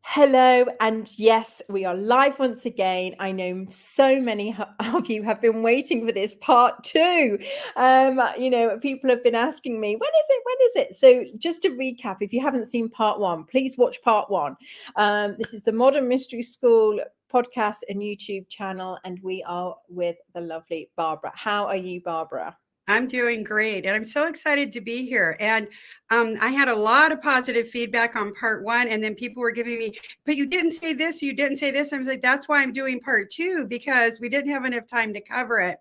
Hello, and yes, we are live once again. I know so many of you have been waiting for this part two. People have been asking me, when is it? When is it? So, just to recap, if you haven't seen part one, please watch part one. This is the Modern Mystery School podcast and YouTube channel, and we are with the lovely Barbara. How are you, Barbara? I'm doing great, and I'm so excited to be here. And I had a lot of positive feedback on part one, and then people were giving me, but you didn't say this, you didn't say this. I was like, that's why I'm doing part two, because we didn't have enough time to cover it.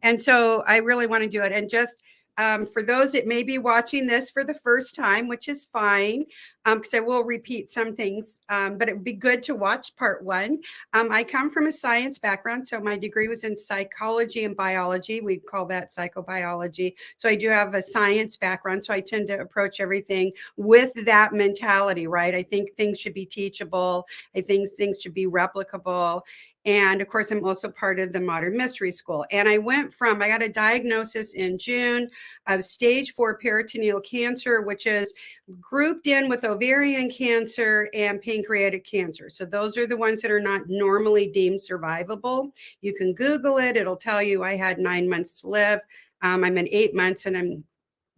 And so I really want to do it. And just for those that may be watching this for the first time, which is fine, because I will repeat some things, but it would be good to watch part one. I come from a science background, so my degree was in psychology and biology. We call that psychobiology. So I do have a science background, so I tend to approach everything with that mentality, right? I think things should be teachable. I think things should be replicable. And of course, I'm also part of the Modern Mystery School. And I got a diagnosis in June of stage 4 peritoneal cancer, which is grouped in with ovarian cancer and pancreatic cancer. So those are the ones that are not normally deemed survivable. You can Google it. It'll tell you I had 9 months to live. I'm in 8 months and I'm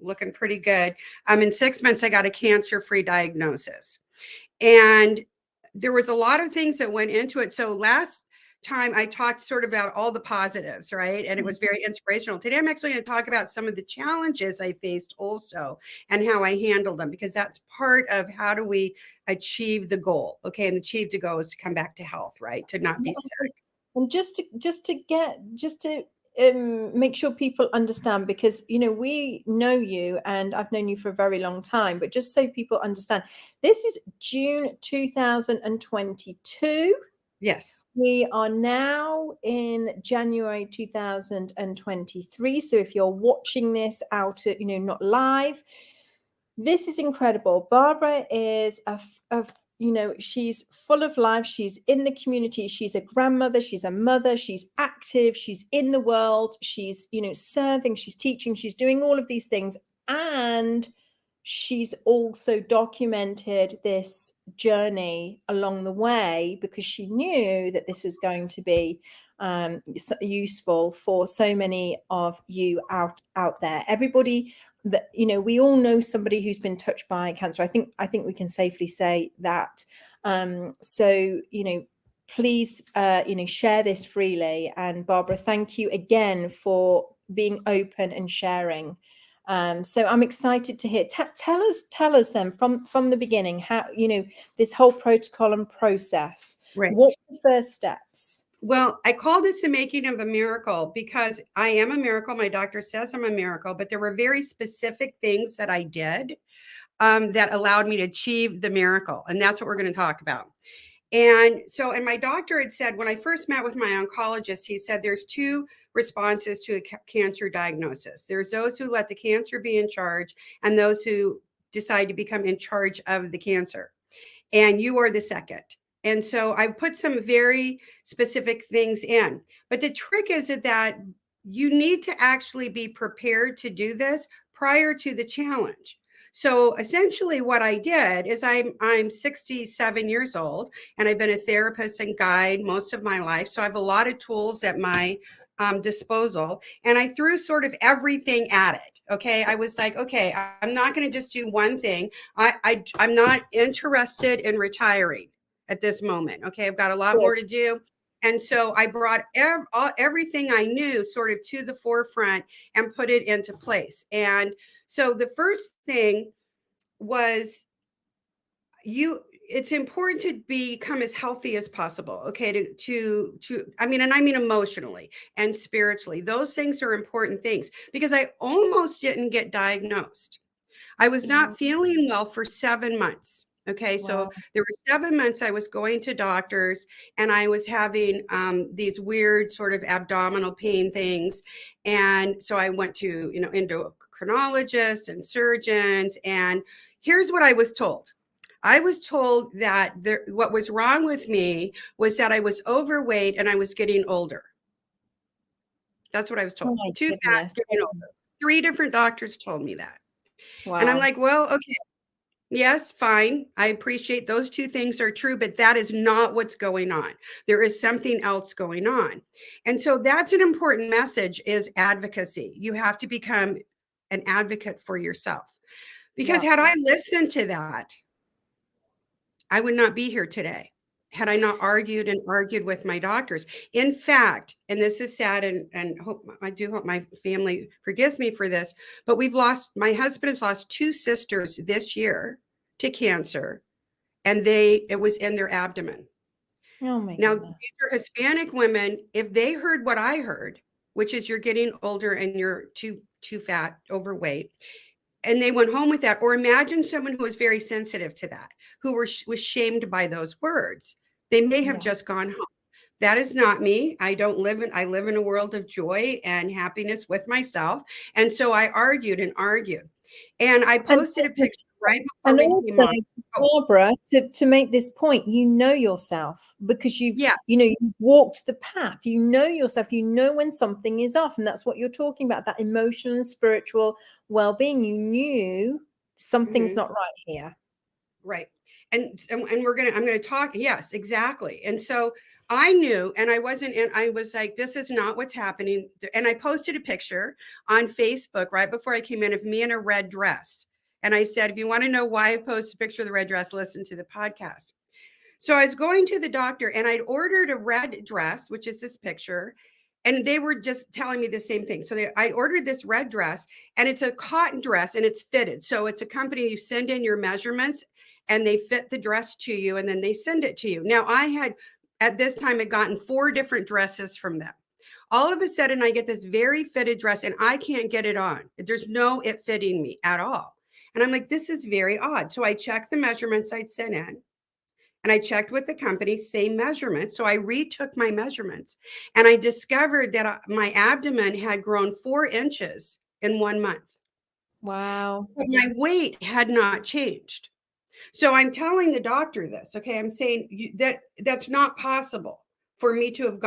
looking pretty good. In 6 months, I got a cancer-free diagnosis. And there was a lot of things that went into it. So last time I talked sort of about all the positives, right? And it was very inspirational. Today, I'm actually going to talk about some of the challenges I faced also and how I handled them, because that's part of how do we achieve the goal. Okay. And achieve the goal is to come back to health, right? To not be sick. And just to make sure people understand, because we know you and I've known you for a very long time, but just so people understand, this is June 2022. Yes. We are now in January 2023. So if you're watching this out at, not live, this is incredible. Barbara is she's full of life. She's in the community. She's a grandmother. She's a mother. She's active. She's in the world. She's, serving. She's teaching. She's doing all of these things. And she's also documented this journey along the way, because she knew that this was going to be useful for so many of you out there. Everybody that we all know somebody who's been touched by cancer. I think we can safely say that. So please share this freely. And Barbara, thank you again for being open and sharing. So I'm excited to hear. Tell us then from the beginning how this whole protocol and process. Right. What were the first steps? Well, I call this the making of a miracle because I am a miracle. My doctor says I'm a miracle, but there were very specific things that I did that allowed me to achieve the miracle. And that's what we're going to talk about. And my doctor had said, when I first met with my oncologist, he said there's two responses to a cancer diagnosis. There's those who let the cancer be in charge and those who decide to become in charge of the cancer. And you are the second. And so I put some very specific things in. But the trick is that you need to actually be prepared to do this prior to the challenge. So essentially what I did is I'm 67 years old and I've been a therapist and guide most of my life. So I have a lot of tools at my disposal, and I threw sort of everything at it. Okay. I was like, okay, I'm not going to just do one thing. I'm not interested in retiring at this moment. Okay. I've got a lot more to do. And so I brought everything I knew sort of to the forefront and put it into place. And so the first thing was it's important to become as healthy as possible. Okay. I mean emotionally and spiritually, those things are important things, because I almost didn't get diagnosed. I was not feeling well for 7 months. Okay. Wow. So there were 7 months I was going to doctors and I was having these weird sort of abdominal pain things. And so I went to, endocrinologists and surgeons. And here's what I was told. I was told that what was wrong with me was that I was overweight and I was getting older. That's what I was told. Oh, too fat, getting older. 3 different doctors told me that. Wow. And I'm like, well, okay. Yes, fine. I appreciate those two things are true, but that is not what's going on. There is something else going on. And so that's an important message is advocacy. You have to become an advocate for yourself. Because Yeah. had I listened to that, I would not be here today. Had I not argued and argued with my doctors. In fact, and this is sad, and I do hope my family forgives me for this, but my husband has lost two sisters this year to cancer, and it was in their abdomen. Oh my Now, goodness. these are Hispanic women. If they heard what I heard, which is you're getting older and you're too fat, overweight, and they went home with that, or imagine someone who was very sensitive to that, who was shamed by those words, they may have Yeah. just gone home. That is not me. I live in a world of joy and happiness with myself. And so I argued and argued, and I posted a picture right before And we came also, on. Barbara, to make this point, you know yourself because Yes. you've walked the path. You know yourself. You know when something is off, and that's what you're talking about. That emotional and spiritual well-being. You knew something's not right here. Right. And I'm going to talk. Yes, exactly. And so I knew, and I was like, this is not what's happening. And I posted a picture on Facebook right before I came in of me in a red dress. And I said, if you want to know why I posted a picture of the red dress, listen to the podcast. So I was going to the doctor and I'd ordered a red dress, which is this picture. And they were just telling me the same thing. So I ordered this red dress, and it's a cotton dress and it's fitted. So it's a company, you send in your measurements and they fit the dress to you and then they send it to you. Now I had, at this time, had gotten 4 different dresses from them. All of a sudden I get this very fitted dress and I can't get it on. There's no it fitting me at all. And I'm like, this is very odd. So I checked the measurements I'd sent in. And I checked with the company, same measurements. So I retook my measurements and I discovered that my abdomen had grown 4 inches in 1 month. Wow. But my weight had not changed. So I'm telling the doctor this, okay? I'm saying that's not possible for me to have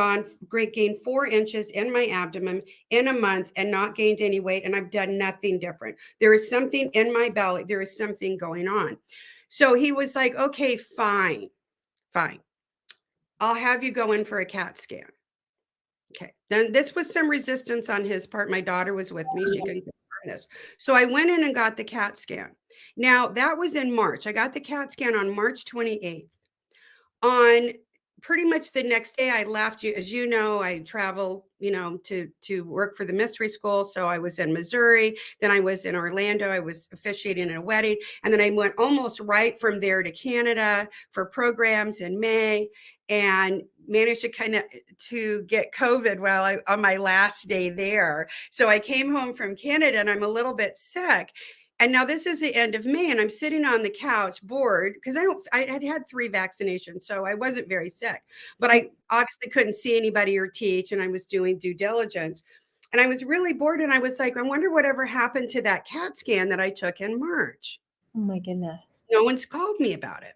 gained 4 inches in my abdomen in a month and not gained any weight. And I've done nothing different. There is something in my belly. There is something going on. So he was like, okay, fine. I'll have you go in for a CAT scan. Okay. Then this was some resistance on his part. My daughter was with me. She couldn't confirm this. So I went in and got the CAT scan. Now, that was in March. I got the CAT scan on March 28th. On pretty much the next day I left, as you know, I travel, to work for the mystery school. So I was in Missouri, then I was in Orlando, I was officiating in a wedding, and then I went almost right from there to Canada for programs in May, and managed to get COVID on my last day there. So I came home from Canada and I'm a little bit sick. And now this is the end of May, and I'm sitting on the couch bored because I had 3 vaccinations, so I wasn't very sick, but I obviously couldn't see anybody or teach, and I was doing due diligence. And I was really bored, and I was like, I wonder whatever happened to that CAT scan that I took in March. Oh my goodness. No one's called me about it.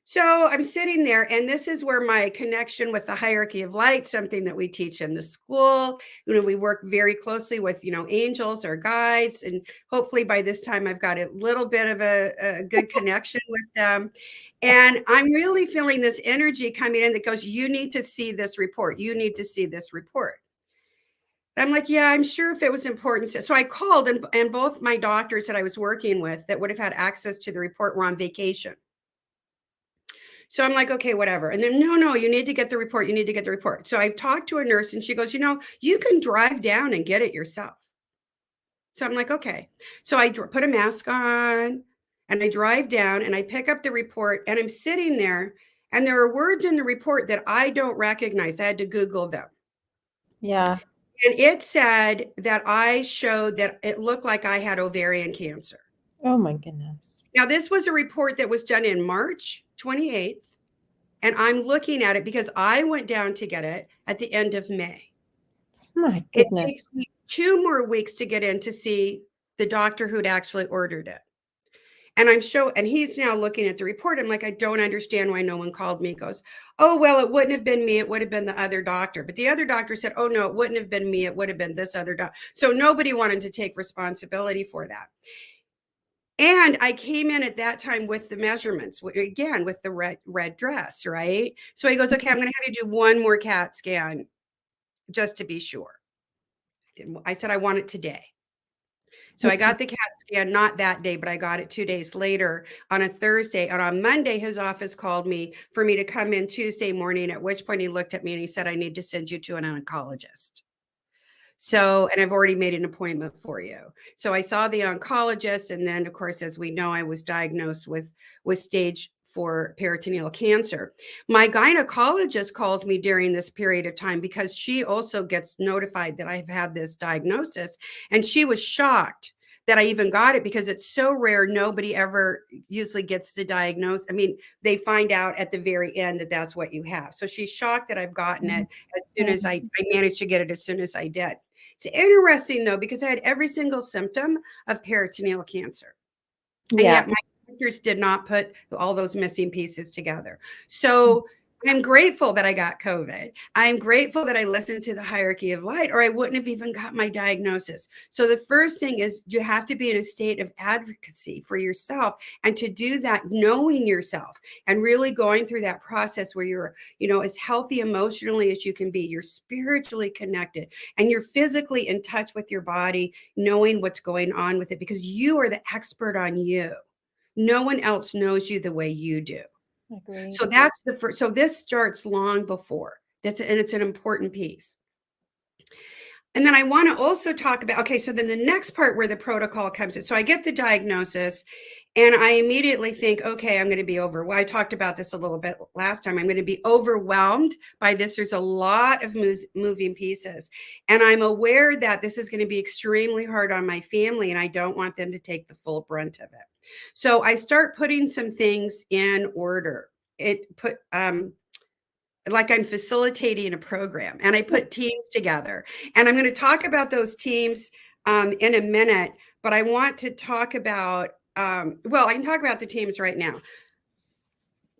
So I'm sitting there, and this is where my connection with the hierarchy of light, something that we teach in the school, we work very closely with, angels or guides. And hopefully by this time, I've got a little bit of a good connection with them. And I'm really feeling this energy coming in that goes, you need to see this report. You need to see this report. I'm like, yeah, I'm sure if it was important. So I called, and both my doctors that I was working with that would have had access to the report were on vacation. So I'm like, okay, whatever. And then, no, you need to get the report. You need to get the report. So I talked to a nurse and she goes, you can drive down and get it yourself. So I'm like, okay. So I put a mask on and I drive down and I pick up the report, and I'm sitting there, and there are words in the report that I don't recognize. I had to Google them. Yeah. And it said that I showed that it looked like I had ovarian cancer. Oh my goodness. Now, this was a report that was done in March 28th. And I'm looking at it because I went down to get it at the end of May. My It goodness. takes me 2 more weeks to get in to see the doctor who'd actually ordered it. And and he's now looking at the report. I'm like, I don't understand why no one called me. He goes, oh, well, it wouldn't have been me. It would have been the other doctor. But the other doctor said, oh, no, it wouldn't have been me. It would have been this other doctor. So nobody wanted to take responsibility for that. And I came in at that time with the measurements, again, with the red dress, right? So he goes, okay, I'm going to have you do one more CAT scan just to be sure. I said, I want it today. So I got the CAT scan, not that day, but I got it 2 days later on a Thursday. And on Monday, his office called me for me to come in Tuesday morning, at which point he looked at me and he said, I need to send you to an oncologist. So, and I've already made an appointment for you. So I saw the oncologist. And then, of course, as we know, I was diagnosed with stage 4 peritoneal cancer. My gynecologist calls me during this period of time because she also gets notified that I've had this diagnosis. And she was shocked that I even got it because it's so rare. Nobody ever usually gets the diagnosis. I mean, they find out at the very end that that's what you have. So she's shocked that I've gotten it as soon as I managed to get it as soon as I did. It's interesting, though, because I had every single symptom of peritoneal cancer. And yet my doctors did not put all those missing pieces together. So I'm grateful that I got COVID. I'm grateful that I listened to the hierarchy of light, or I wouldn't have even got my diagnosis. So the first thing is you have to be in a state of advocacy for yourself. And to do that, knowing yourself and really going through that process where you're, as healthy emotionally as you can be, you're spiritually connected, and you're physically in touch with your body, knowing what's going on with it, because you are the expert on you. No one else knows you the way you do. Agreed. So that's the first. So this starts long before this, and it's an important piece. And then I want to also talk about, okay, so then the next part where the protocol comes in. So I get the diagnosis and I immediately think, okay, I'm going to be I talked about this a little bit last time. I'm going to be overwhelmed by this. There's a lot of moving pieces. And I'm aware that this is going to be extremely hard on my family, and I don't want them to take the full brunt of it. So I start putting some things in order. Like I'm facilitating a program, and I put teams together, and I'm going to talk about those teams in a minute, but I want to talk about, I can talk about the teams right now.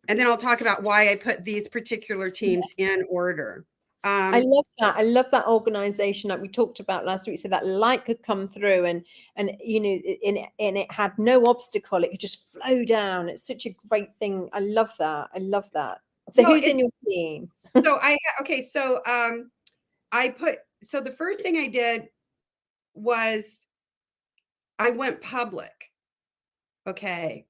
And then I'll talk about why I put these particular teams in order. I love that. I love that organization that we talked about last week. So that light could come through and it had no obstacle. It could just flow down. It's such a great thing. I love that. I love that. So who's in your team? So so the first thing I did was I went public. Okay.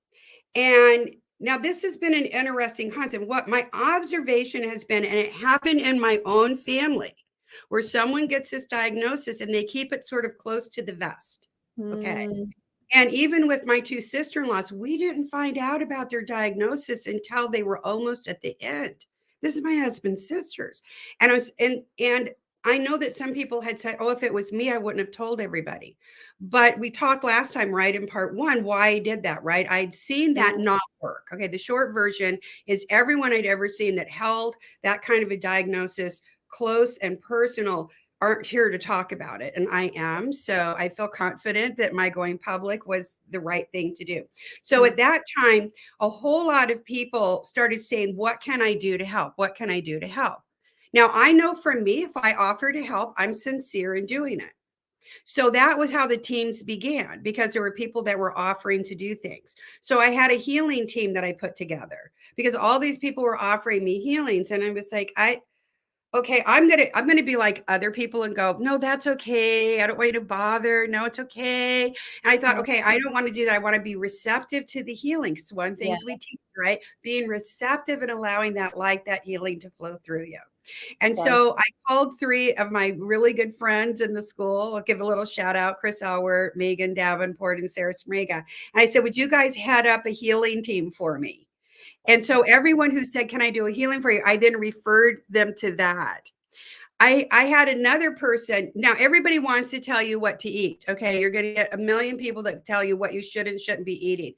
And now this has been an interesting concept. What my observation has been, and it happened in my own family, where someone gets this diagnosis and they keep it sort of close to the vest. Okay. And even with my 2 sister-in-laws, we didn't find out about their diagnosis until they were almost at the end. This is my husband's sisters. And I know that some people had said, oh, if it was me, I wouldn't have told everybody. But we talked last time, right, in part 1, why I did that, right? I'd seen that not work. Okay, the short version is everyone I'd ever seen that held that kind of a diagnosis close and personal aren't here to talk about it. And I am. So I feel confident that my going public was the right thing to do. So at that time, a whole lot of people started saying, what can I do to help? What can I do to help? Now, I know for me, if I offer to help, I'm sincere in doing it. So that was how the teams began, because there were people that were offering to do things. So I had a healing team that I put together because all these people were offering me healings. And I was like, okay, I'm gonna be like other people and go, no, that's okay. I don't want you to bother. No, it's okay. And I thought, okay, I don't want to do that. I want to be receptive to the healing. Because one of the things we teach, right? Being receptive and allowing that light, that healing to flow through you. And so I called 3 of my really good friends in the school. I'll give a little shout out, Chris Elwer, Megan Davenport, and Sarah Smrega. And I said, would you guys head up a healing team for me? And so everyone who said, can I do a healing for you? I then referred them to that. I had another person. Now, everybody wants to tell you what to eat. Okay. You're going to get a million people that tell you what you should and shouldn't be eating.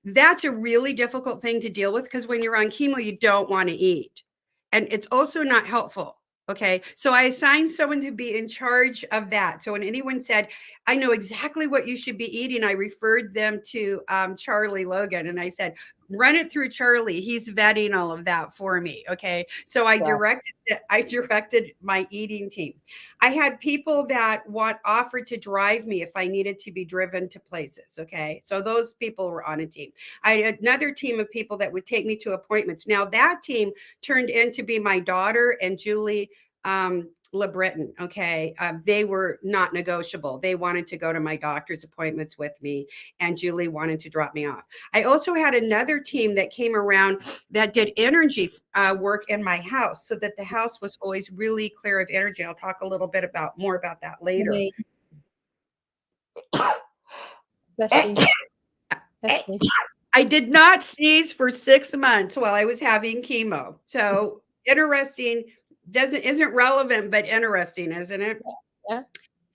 That's a really difficult thing to deal with, because when you're on chemo, you don't want to eat. And it's also not helpful. Okay. So I assigned someone to be in charge of that. So when anyone said, I know exactly what you should be eating, I referred them to Charlie Logan. And I said, run it through Charlie. He's vetting all of that for me. Okay. So I directed my eating team. I had people that offered to drive me if I needed to be driven to places. Okay. So those people were on a team. I had another team of people that would take me to appointments. Now that team turned into be my daughter and Julie, LeBreton. Okay. They were not negotiable. They wanted to go to my doctor's appointments with me, and Julie wanted to drop me off. I also had another team that came around that did energy work in my house, so that the house was always really clear of energy. I'll talk a little bit more about that later. Bless you. Bless you. I did not sneeze for 6 months while I was having chemo. So interesting. Isn't relevant, but interesting, isn't it? Yeah.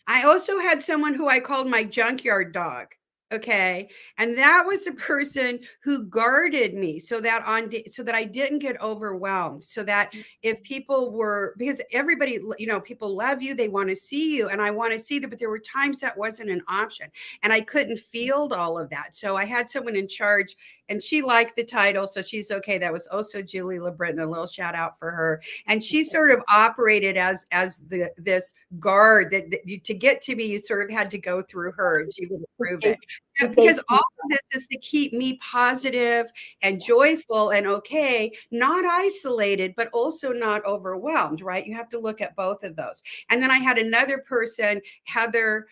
I also had someone who I called my junkyard dog. Okay. And that was the person who guarded me so that I didn't get overwhelmed. So that if people because everybody, people love you, they want to see you, and I want to see them, but there were times that wasn't an option and I couldn't field all of that. So I had someone in charge, and she liked the title. So she's okay. That was also Julie LeBreton, a little shout out for her. And she sort of operated as this guard that to get to me, you sort of had to go through her, and she would approve it. Because all of this is to keep me positive and joyful and okay, not isolated, but also not overwhelmed, right? You have to look at both of those. And then I had another person, Heather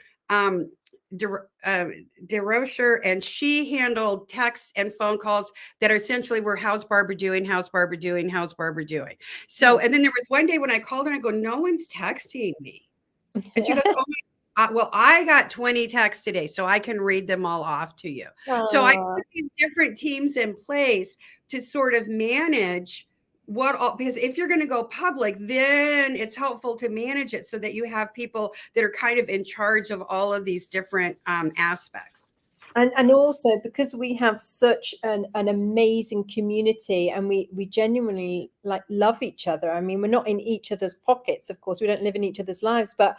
DeRocher, and she handled texts and phone calls that essentially were, how's Barbara doing? How's Barbara doing? How's Barbara doing? So, and then there was one day when I called her and I go, no one's texting me. And she goes, oh my, well, I got 20 texts today, so I can read them all off to you. So I put these different teams in place to sort of manage because if you're going to go public, then it's helpful to manage it so that you have people that are kind of in charge of all of these different aspects. And also because we have such an amazing community, and we genuinely love each other. I mean, we're not in each other's pockets, of course, we don't live in each other's lives, but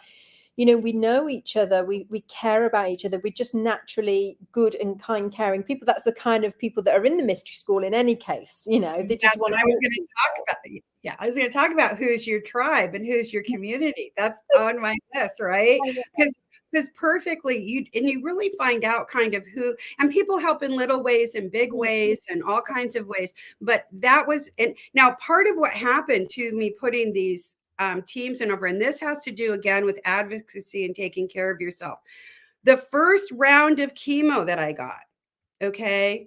we know each other, we care about each other. We're just naturally good and kind, caring people. That's the kind of people that are in the mystery school in any case. They just want to. I was going to talk about. Yeah, I was going to talk about who's your tribe and who's your community. That's on my list, right? Because perfectly, you really find out kind of who, and people help in little ways and big ways and all kinds of ways. But that was, and now part of what happened to me putting these teams in over, and this has to do again with advocacy and taking care of yourself. The first round of chemo that I got, okay,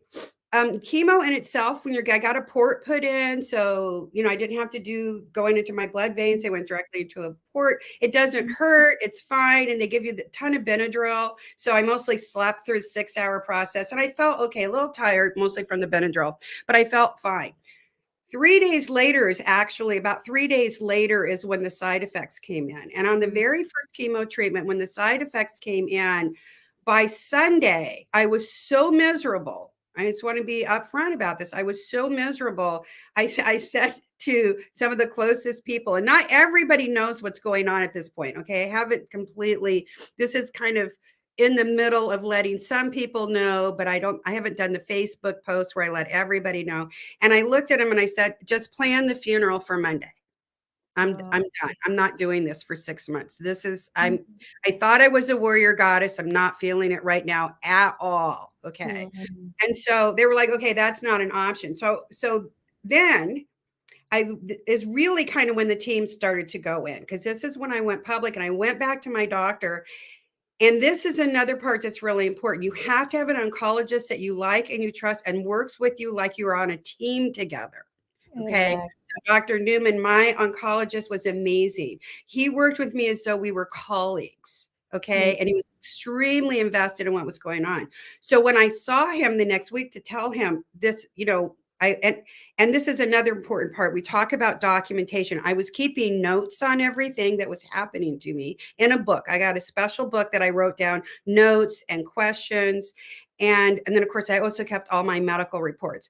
chemo in itself, when I got a port put in, so I didn't have to going into my blood veins. They went directly into a port. It doesn't hurt, it's fine, and they give you a ton of Benadryl. So I mostly slept through the 6-hour process, and I felt okay, a little tired, mostly from the Benadryl, but I felt fine. 3 days later is actually about 3 days later is when the side effects came in. And on the very first chemo treatment, when the side effects came in, by Sunday, I was so miserable. I just want to be upfront about this. I was so miserable. I said to some of the closest people, and not everybody knows what's going on at this point. Okay. I haven't completely, this is kind of in the middle of letting some people know, but I haven't done the Facebook post where I let everybody know. And I looked at him and I said, just plan the funeral for Monday. I'm done. I'm not doing this for 6 months. I thought I was a warrior goddess. I'm not feeling it right now at all. Okay. And so they were like, okay, that's not an option. So then is really kind of when the team started to go in, because this is when I went public and I went back to my doctor. And this is another part that's really important. You have to have an oncologist that you like and you trust and works with you like you're on a team together. Okay. Yeah. Dr. Newman, my oncologist, was amazing. He worked with me as though we were colleagues. Okay. And he was extremely invested in what was going on. So when I saw him the next week to tell him this, and this is another important part. We talk about documentation. I was keeping notes on everything that was happening to me in a book. I got a special book that I wrote down notes and questions. And then, of course, I also kept all my medical reports.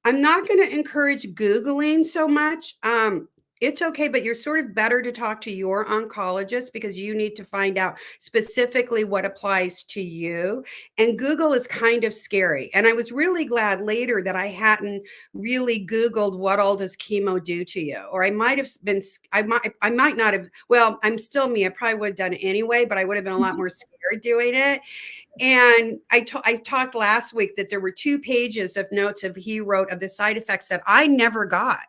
I'm not going to encourage Googling so much. It's okay, but you're sort of better to talk to your oncologist because you need to find out specifically what applies to you. And Google is kind of scary. And I was really glad later that I hadn't really Googled what all does chemo do to you. Or I might have been, I might not have, well, I'm still me. I probably would have done it anyway, but I would have been a lot more scared doing it. And I talked last week that there were 2 pages of notes he wrote of the side effects that I never got.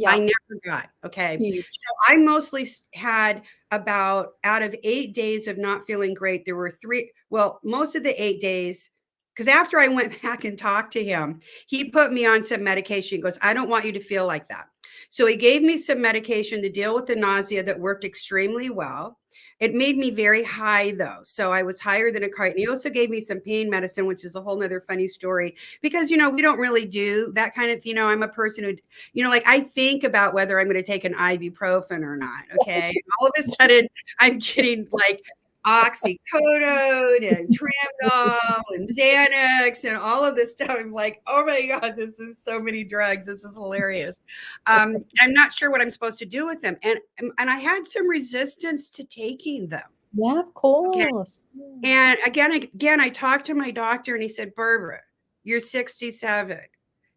I Yeah. never got. Okay. Huge. So I mostly had about out of 8 days of not feeling great, there were 3, well, most of the 8 days, because after I went back and talked to him, he put me on some medication. He goes, I don't want you to feel like that. So he gave me some medication to deal with the nausea that worked extremely well. It made me very high though. So I was higher than a kite. And he also gave me some pain medicine, which is a whole nother funny story because, you know, we don't really do that kind of, you know, I'm a person who, you know, like I think about whether I'm going to take an ibuprofen or not. Okay. Yes. All of a sudden I'm getting like oxycodone and Tramadol and Xanax and all of this stuff. I'm like, oh my God, this is so many drugs. This is hilarious. I'm not sure what I'm supposed to do with them. And I had some resistance to taking them. Yeah, of Okay. course. And again, I talked to my doctor and he said, Barbara, you're 67.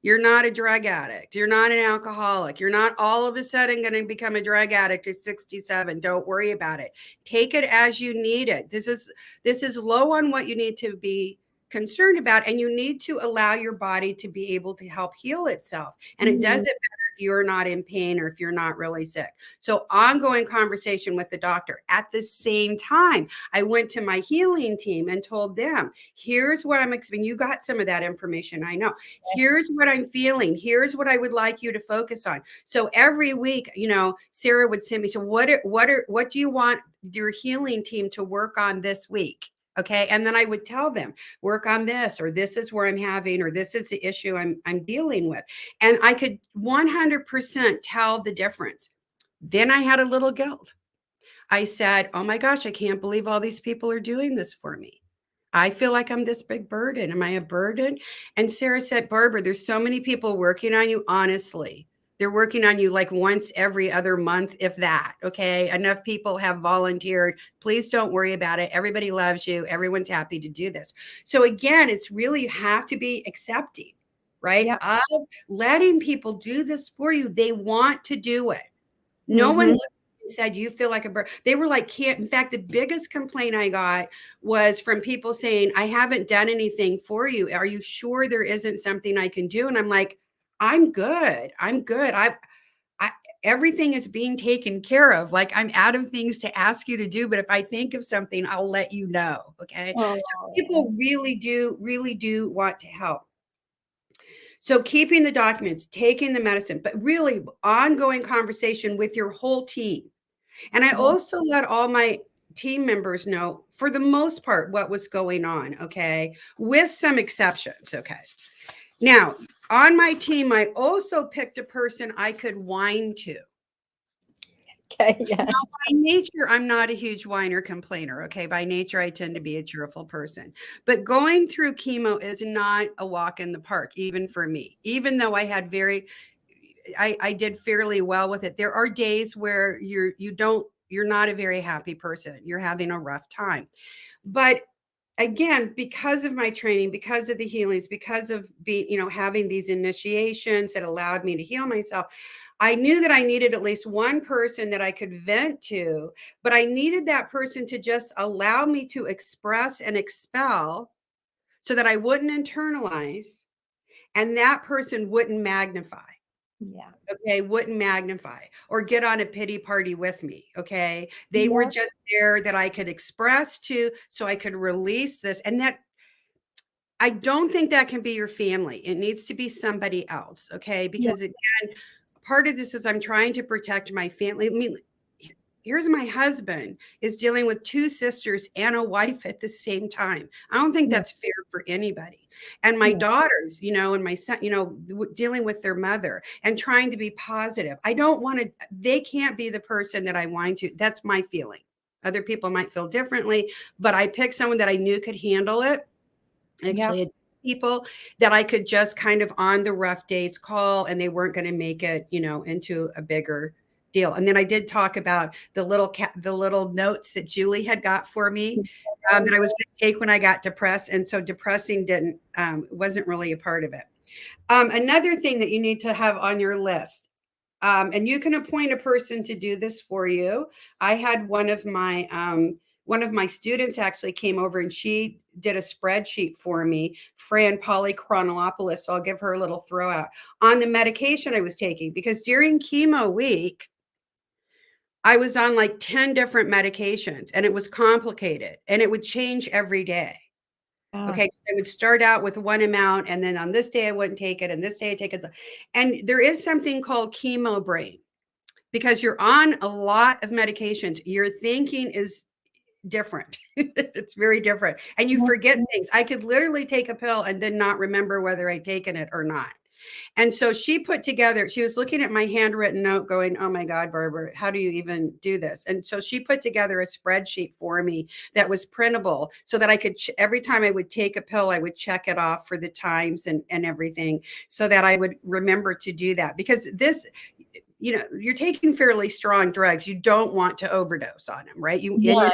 You're not a drug addict. You're not an alcoholic. You're not all of a sudden going to become a drug addict at 67. Don't worry about it. Take it as you need it. This is low on what you need to be concerned about, and you need to allow your body to be able to help heal itself. And it doesn't matter if you're not in pain or if you're not really sick. So ongoing conversation with the doctor. At the same time, I went to my healing team and told them, here's what I'm expecting. You got some of that information, I know. Here's what I'm feeling. Here's what I would like you to focus on. So every week, you know, Sarah would send me, so what do you want your healing team to work on this week? Okay. And then I would tell them, work on this, or this is where I'm having, or this is the issue I'm dealing with. And I could 100% tell the difference. Then I had a little guilt. I said, oh my gosh, I can't believe all these people are doing this for me. I feel like I'm this big burden. Am I a burden? And Sarah said, Barbara, there's so many people working on you. Honestly, they're working on you like once every other month, if that. Okay. Enough people have volunteered. Please don't worry about it. Everybody loves you. Everyone's happy to do this. So again, it's really, you have to be accepting, right? Yeah. Of letting people do this for you. They want to do it. No one looked and said, you feel like a bird. They were like, can't. In fact, the biggest complaint I got was from people saying, I haven't done anything for you. Are you sure there isn't something I can do? And I'm like, I'm good. I'm good. Everything is being taken care of. Like, I'm out of things to ask you to do, but if I think of something, I'll let you know. Okay. So people really do want to help. So keeping the documents, taking the medicine, but really ongoing conversation with your whole team. And I also let all my team members know, for the most part, what was going on, okay, with some exceptions, okay. Now, on my team, I also picked a person I could whine to. Okay, yes. Now, by nature, I'm not a huge whiner complainer, okay? By nature, I tend to be a cheerful person. But going through chemo is not a walk in the park, even for me. Even though I had I did fairly well with it. There are days where you're not a very happy person. You're having a rough time. But again, because of my training, because of the healings, because of having these initiations that allowed me to heal myself, I knew that I needed at least one person that I could vent to, but I needed that person to just allow me to express and expel so that I wouldn't internalize and that person wouldn't magnify. Yeah. Okay, wouldn't magnify or get on a pity party with me. Okay. They were just there that I could express to so I could release this. And that I don't think that can be your family. It needs to be somebody else. Okay. Because again, part of this is I'm trying to protect my family. I mean, here's my husband is dealing with 2 sisters and a wife at the same time. I don't think that's fair for anybody. And my daughters, and my son, dealing with their mother and trying to be positive. I don't want to, they can't be the person that I whine to. That's my feeling. Other people might feel differently, but I picked someone that I knew could handle it. Actually, people that I could just kind of on the rough days call, and they weren't going to make it, into a bigger deal. And then I did talk about the little notes that Julie had got for me that I was going to take when I got depressed. And so depressing wasn't really a part of it. Another thing that you need to have on your list, and you can appoint a person to do this for you. I had one of my students actually came over and she did a spreadsheet for me, Fran Polychronolopoulos. So I'll give her a little throw out on the medication I was taking, because during chemo week, I was on like 10 different medications and it was complicated and it would change every day. Okay. I would start out with one amount and then on this day I wouldn't take it and this day I take it. And there is something called chemo brain, because you're on a lot of medications. Your thinking is different. It's very different. And you forget things. I could literally take a pill and then not remember whether I'd taken it or not. And so she was looking at my handwritten note going, oh my God, Barbara, how do you even do this? And so she put together a spreadsheet for me that was printable so that I could, every time I would take a pill, I would check it off for the times and everything so that I would remember to do that. Because you're taking fairly strong drugs. You don't want to overdose on them, right? Very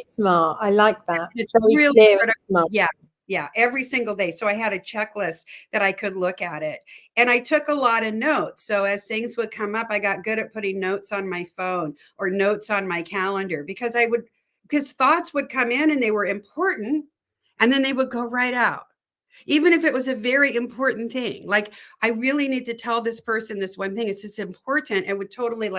smart. I like that. It's very really clear. Yeah, every single day. So I had a checklist that I could look at it. And I took a lot of notes. So as things would come up, I got good at putting notes on my phone or notes on my calendar, because thoughts would come in and they were important and then they would go right out. Even if it was a very important thing, like I really need to tell this person this one thing, it's just important, it would totally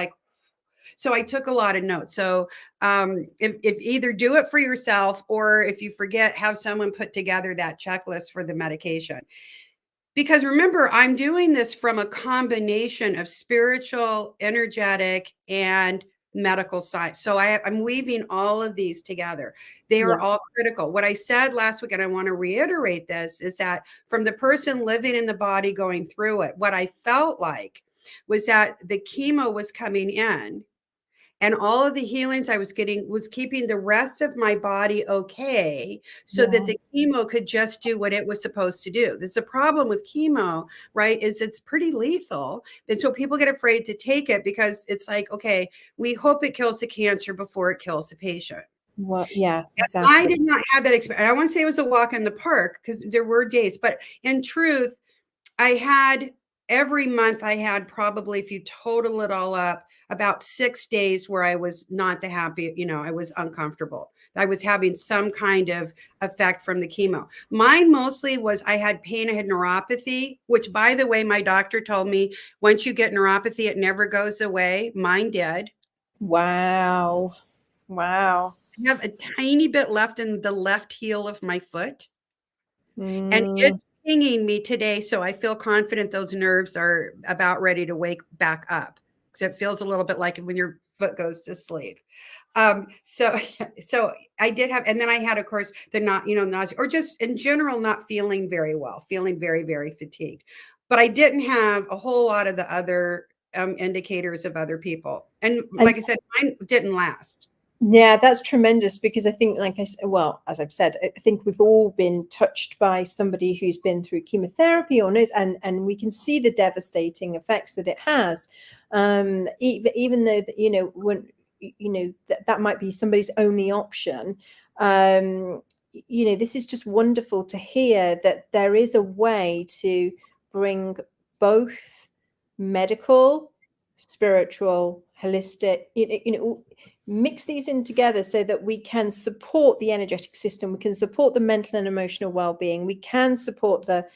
so I took a lot of notes. So if either do it for yourself, or if you forget, have someone put together that checklist for the medication. Because remember, I'm doing this from a combination of spiritual, energetic, and medical science. So I'm weaving all of these together. They are all critical. What I said last week, and I want to reiterate this, is that from the person living in the body going through it, what I felt like was that the chemo was coming in and all of the healings I was getting was keeping the rest of my body okay, so that the chemo could just do what it was supposed to do. There's a problem with chemo, right? Is it's pretty lethal. And so people get afraid to take it because it's like, okay, we hope it kills the cancer before it kills the patient. Well, yes, exactly. I did not have that experience. I want to say it was a walk in the park because there were days, but in truth, every month I had probably, if you total it all up, about 6 days where I was not the happy, I was uncomfortable. I was having some kind of effect from the chemo. Mine mostly was I had pain, I had neuropathy, which, by the way, my doctor told me once you get neuropathy, it never goes away. Mine did. Wow. I have a tiny bit left in the left heel of my foot. And it's pinging me today. So I feel confident those nerves are about ready to wake back up. So it feels a little bit like when your foot goes to sleep. So I did have, and then I had, of course, the nausea, or just in general, not feeling very well, feeling very, very fatigued. But I didn't have a whole lot of the other indicators of other people. And like I said, mine didn't last. Yeah, that's tremendous, because I think, as I've said, I think we've all been touched by somebody who's been through chemotherapy or knows, and we can see the devastating effects that it has. Even though when that might be somebody's only option. This is just wonderful to hear that there is a way to bring both medical, spiritual, holistic, mix these in together so that we can support the energetic system, we can support the mental and emotional well-being, we can support the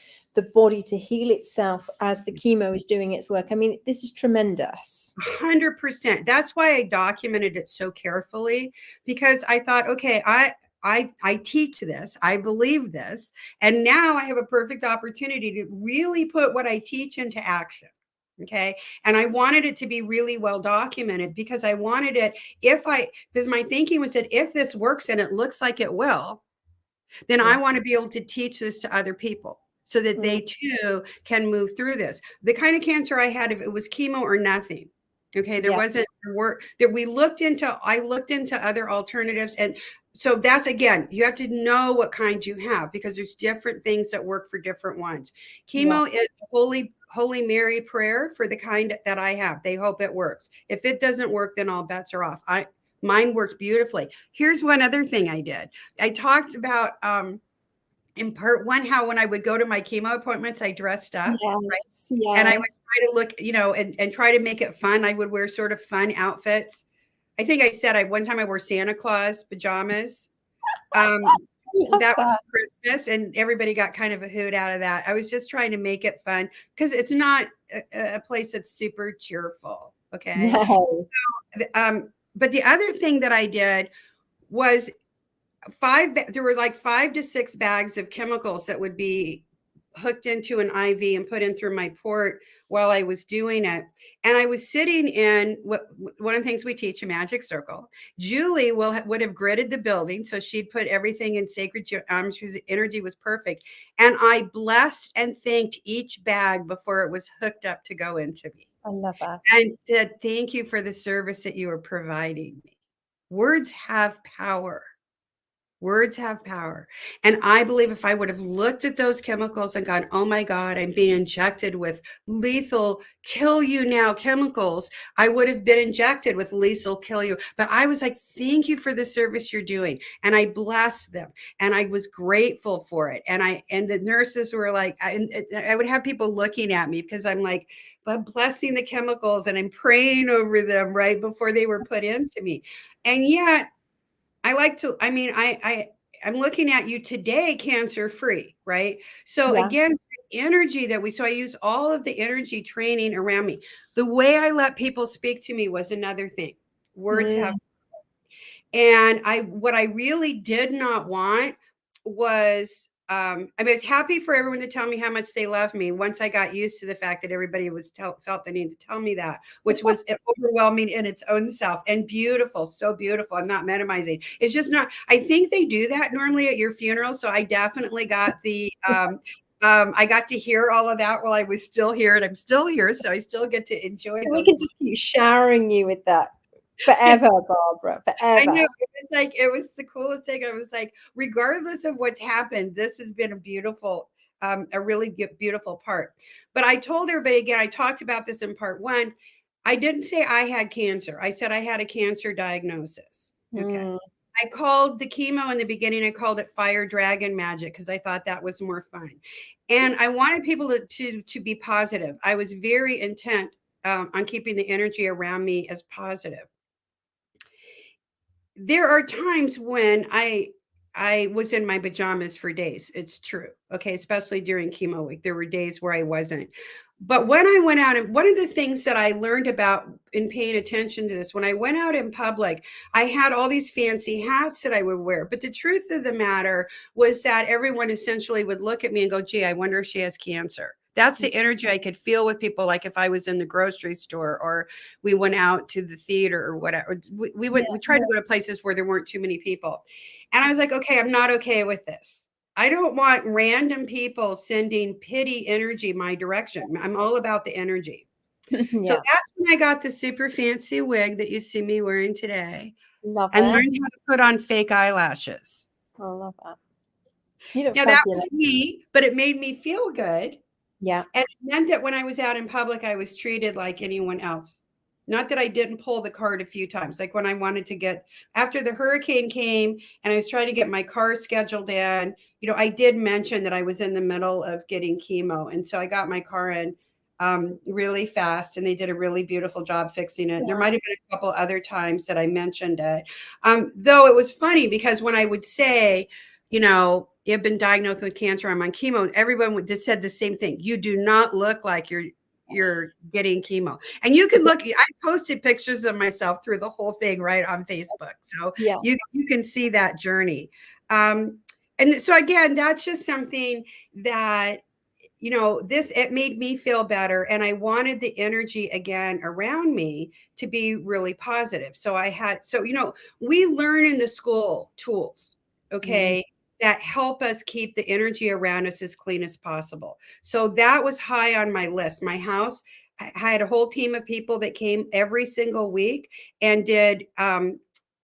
body to heal itself as the chemo is doing its work. I mean, this is tremendous. 100%. That's why I documented it so carefully, because I thought, okay, I teach this, I believe this, and now I have a perfect opportunity to really put what I teach into action. Okay. And I wanted it to be really well documented, because I wanted it, because my thinking was that if this works and it looks like it will, then I want to be able to teach this to other people so that they too can move through this. The kind of cancer I had, if it was chemo or nothing. Okay. There wasn't work that I looked into other alternatives. And so that's, again, you have to know what kind you have, because there's different things that work for different ones. Chemo is Holy Mary prayer for the kind that I have. They hope it works. If it doesn't work, then all bets are off. Mine worked beautifully. Here's one other thing I did. I talked about in part one how when I would go to my chemo appointments, I dressed up, right? Yes, And I would yes. try to look, and try to make it fun. I would wear sort of fun outfits. I think I said one time I wore Santa Claus pajamas. I love That was that. Christmas, and everybody got kind of a hoot out of that. I was just trying to make it fun because it's not a place that's super cheerful. Okay. No. But the other thing that I did was there were like 5 to 6 bags of chemicals that would be hooked into an IV and put in through my port while I was doing it. And I was sitting in one of the things we teach, a magic circle. Julie would have gridded the building. So she'd put everything in sacred, energy was perfect. And I blessed and thanked each bag before it was hooked up to go into me. I love that. And said, thank you for the service that you are providing me. Words have power. Words have power. And I believe if I would have looked at those chemicals and gone, oh my God, I'm being injected with lethal kill you now chemicals, I would have been injected with lethal kill you. But I was like, thank you for the service you're doing. And I blessed them. And I was grateful for it. And the nurses were like, I would have people looking at me because I'm like, but blessing the chemicals and I'm praying over them right before they were put into me. And yet, I'm looking at you today, cancer free, right? So Yeah. again, energy so I use all of the energy training around me. The way I let people speak to me was another thing. Words have, and what I really did not want was, I was happy for everyone to tell me how much they love me once I got used to the fact that everybody felt the need to tell me that, which was overwhelming in its own self and beautiful, so beautiful. I'm not minimizing. It's just not, I think they do that normally at your funeral. So I definitely got I got to hear all of that while I was still here, and I'm still here. So I still get to enjoy We can just keep showering you with that forever, Barbara, forever. I know. It was the coolest thing. I was like, regardless of what's happened, this has been a really beautiful part. But I told everybody again, I talked about this in part one. I didn't say I had cancer. I said I had a cancer diagnosis. Okay. I called the chemo in the beginning, I called it fire dragon magic because I thought that was more fun. And I wanted people to be positive. I was very intent on keeping the energy around me as positive. There are times when I was in my pajamas for days. It's true. Okay. Especially during chemo week. There were days where I wasn't. But when I went out, and one of the things that I learned about in paying attention to this, when I went out in public, I had all these fancy hats that I would wear. But the truth of the matter was that everyone essentially would look at me and go, gee, I wonder if she has cancer. That's the energy I could feel with people. Like if I was in the grocery store or we went out to the theater or whatever, we tried to go to places where there weren't too many people. And I was like, okay, I'm not okay with this. I don't want random people sending pity energy my direction. I'm all about the energy. So that's when I got the super fancy wig that you see me wearing today. Love and it. learned how to put on fake eyelashes. I love that. You look Now fabulous. that was me, but it made me feel good. Yeah. And it meant that when I was out in public, I was treated like anyone else. Not that I didn't pull the card a few times, like when I wanted to get, after the hurricane came and I was trying to get my car scheduled in, I did mention that I was in the middle of getting chemo. And so I got my car in really fast, and they did a really beautiful job fixing it. Yeah. There might have been a couple other times that I mentioned it. Though it was funny because when I would say, you've been diagnosed with cancer, I'm on chemo, everyone just said the same thing. You do not look like you're getting chemo. And you can look, I posted pictures of myself through the whole thing right on Facebook. So yeah. you can see that journey. And so again, that's just something that, it made me feel better. And I wanted the energy again around me to be really positive. So we learn in the school tools, okay, that help us keep the energy around us as clean as possible. So that was high on my list. My house, I had a whole team of people that came every single week and did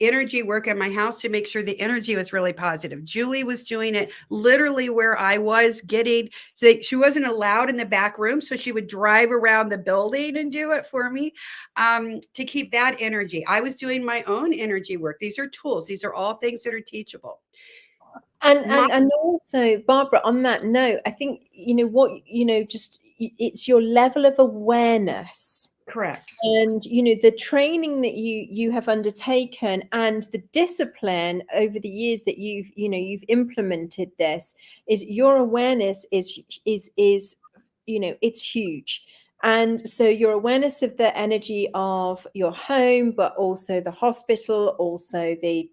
energy work at my house to make sure the energy was really positive. Julie was doing it literally where I was getting, so she wasn't allowed in the back room, so she would drive around the building and do it for me, to keep that energy. I was doing my own energy work. These are tools. These are all things that are teachable. And also, Barbara, on that note, I think, just it's your level of awareness. Correct. And, the training that you have undertaken and the discipline over the years that you've implemented this, is your awareness is it's huge. And so your awareness of the energy of your home, but also the hospital, also the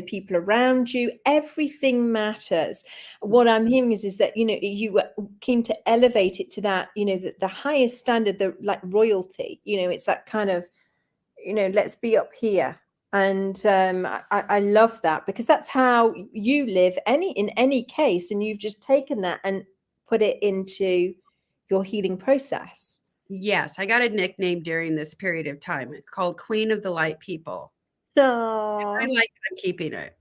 people around you, everything matters. What I'm hearing is that, you were keen to elevate it to that, the highest standard, the like royalty, it's that kind of, let's be up here. And I love that, because that's how you live in any case. And you've just taken that and put it into your healing process. Yes, I got a nickname during this period of time called Queen of the Light People. Oh, I like it. I'm keeping it.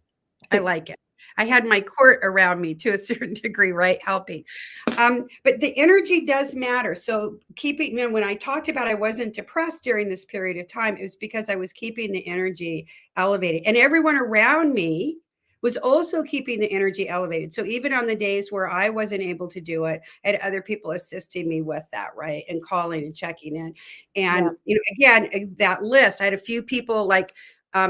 I like it. I had my court around me to a certain degree, right? Helping. But the energy does matter. So when I talked about I wasn't depressed during this period of time, it was because I was keeping the energy elevated. And everyone around me was also keeping the energy elevated. So even on the days where I wasn't able to do it, I had other people assisting me with that, right? And calling and checking in. And, again, that list, I had a few people like,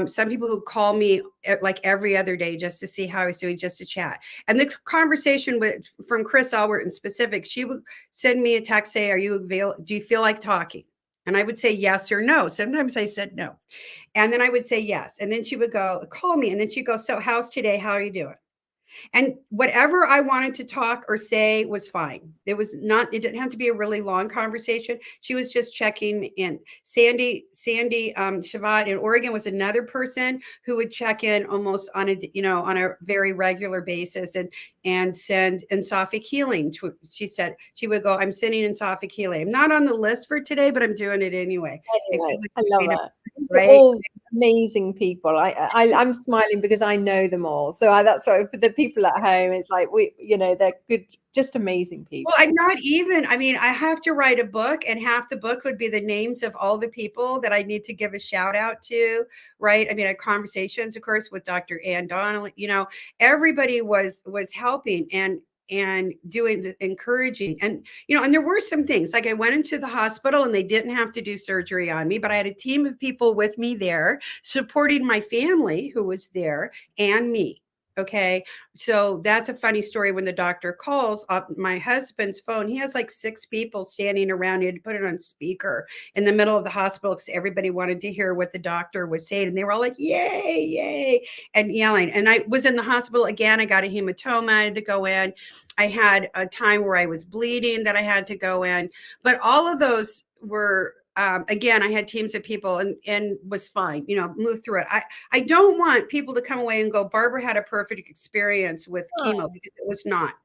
some people who call me like every other day just to see how I was doing, just to chat. And the conversation from Chris Albert in specific, she would send me a text, say, "Are you available? Do you feel like talking?" And I would say yes or no. Sometimes I said no. And then I would say yes. And then she would go, call me. And then she'd go, "So how's today? How are you doing?" And whatever I wanted to talk or say was fine. It didn't have to be a really long conversation. She was just checking in. Sandy Shavat in Oregon was another person who would check in almost on a very regular basis and send Ensofic Healing. She said, she would go, "I'm sending Ensofic Healing. I'm not on the list for today, but I'm doing it anyway." Anyway, I love it. Right? All amazing people. I'm smiling because I know them all. So that's why for the people at home, it's like they're good, just amazing people. Well, I have to write a book, and half the book would be the names of all the people that I need to give a shout out to, right? I had conversations, of course, with Dr. Ann Donnelly. Everybody was helping and doing the encouraging. And there were some things, like I went into the hospital and they didn't have to do surgery on me, but I had a team of people with me there supporting my family who was there and me. Okay. So that's a funny story. When the doctor calls up my husband's phone, he has like 6 people standing around. He had to put it on speaker in the middle of the hospital because everybody wanted to hear what the doctor was saying. And they were all like, "Yay, yay," and yelling. And I was in the hospital again. I got a hematoma. I had to go in. I had a time where I was bleeding that I had to go in. But all of those were, again, I had teams of people and was fine, moved through it. I don't want people to come away and go, "Barbara had a perfect experience with chemo," because it was not.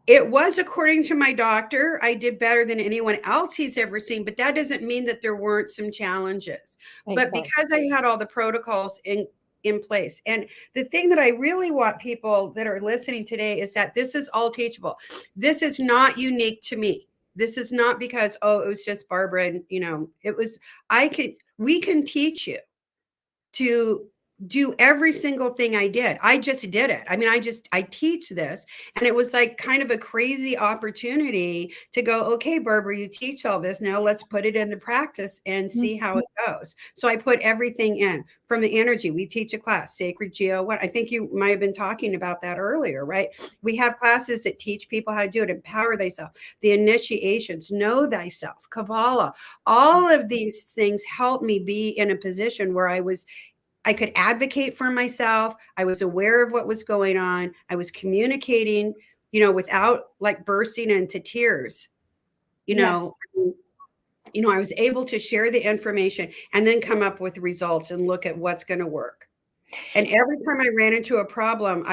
It was, according to my doctor, I did better than anyone else he's ever seen, but that doesn't mean that there weren't some challenges. Exactly. But because I had all the protocols in place. And the thing that I really want people that are listening today is that this is all teachable. This is not unique to me. This is not because, it was just Barbara and, it was, we can teach you to do every single thing I did. I just did it. I teach this. And it was like kind of a crazy opportunity to go, "Okay, Barbara, you teach all this. Now let's put it into practice and see how it goes." So I put everything in from the energy. We teach a class, Sacred Geo. I think you might have been talking about that earlier, right? We have classes that teach people how to do it, Empower Thyself, the initiations, Know Thyself, Kabbalah. All of these things helped me be in a position where I could advocate for myself. I was aware of what was going on. I was communicating, without like bursting into tears. I was able to share the information and then come up with results and look at what's going to work. And every time I ran into a problem,